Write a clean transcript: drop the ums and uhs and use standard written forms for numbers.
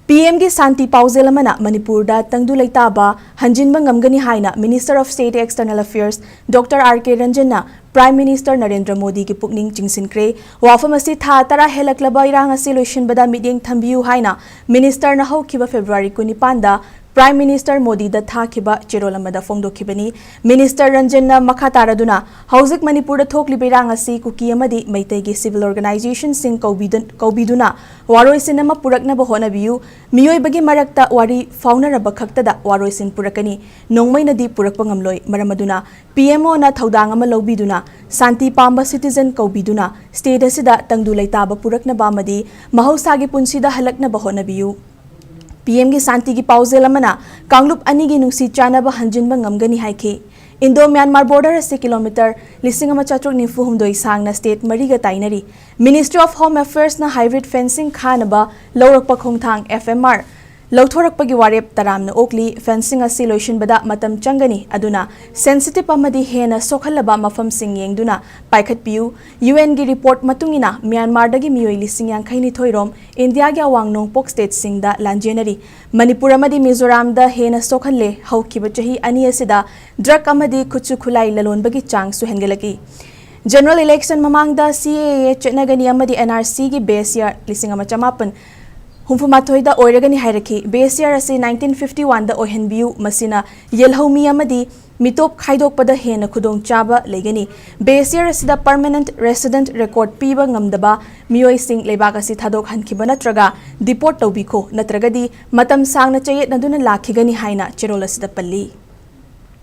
PM की शांति पाउजेल Manipur da tangdu leitaba hanjinba ngamgani haina Minister of State External Affairs Dr. RK Ranjan na Prime Minister Narendra Modi ki pukning chinsinkhre wafam asi tha tara helaklaba irang asi loisinbada meeting thambiu haina Minister na haukiba February 25 da Prime Minister Modi da thakiba cherol amada fongdokhibani Minister Ranjan na makha taraduna hauzik Manipur da thokliba irang asi kuki amadi maitai gi civil organization sing kaubiduna waroisin ama purakna ba honabiu miyoi bagi marakta wari faunaraba khaktada waroisin purakani nongmai nadi purakpa ngamloi maramaduna PMO na thaudang ama lobiduna santi pamba citizen kaubiduna state asida tangdu leitaba purakna ba madi mahausagi punsida halakna ba honabiu PM की शांति की पाउजेल अमना कांगलुप अनि की नुसी चानबा हंजिनबा ngamgani haike Indo Myanmar border से kilometre 1494 सांगना स्टेट मरीगा ताइनरी मिनिस्ट्री ऑफ होम अफेयर्स ना हाइब्रिड फेंसिंग खानबा लौरकपा खोंगथांग FMR लौथोरकपगी वारेप तरामना ओकली फेंसिंग असि लोइसिनबदा मतम चंगनी अदुना सेंसिटिव अमदी हेना सोखलबा मफम सिंग येंगदुना पाइखतपियु UN की रिपोर्ट मतुंगिना म्यांमार दगी मियोइ लिसिंग यांखैनी थोइरोम इंडिया गे अवांग नोंगपोक स्टेट सिंग दा लांजेनरी मणिपुर अमदी मिजोराम दा हेना सोखलले हौखिबा चही अनि असिदा ड्रग अमदी खुचु खुलाई ललोनबगी चांग सुहेनगलकी जनरल इलेक्शन ममांग दा CAA चेटनगनी अमदी NRC की बेस ईयर लिसिंग अमा चमापन हुंफुमाथोइदा ओइरगनी हाइरखी बेस ईयर असे 1951 दा ओहेनबियु मसिना येलहौमी अमदी मितोप खाइदोकपदा हेना खुदोंग चाबा लेगनी बेस ईयर असिदा परमानेंट रेसिडेंट रिकॉर्ड पीबा ngamdaba मियोइ सिंग लेबाक असि थादोक हनखिबा नत्रगा डिपोर्ट तौबिखो नत्रगदी मतम सांगना चयेत नदुना लाखिगनी हाइना चेरोल असिदा पल्ली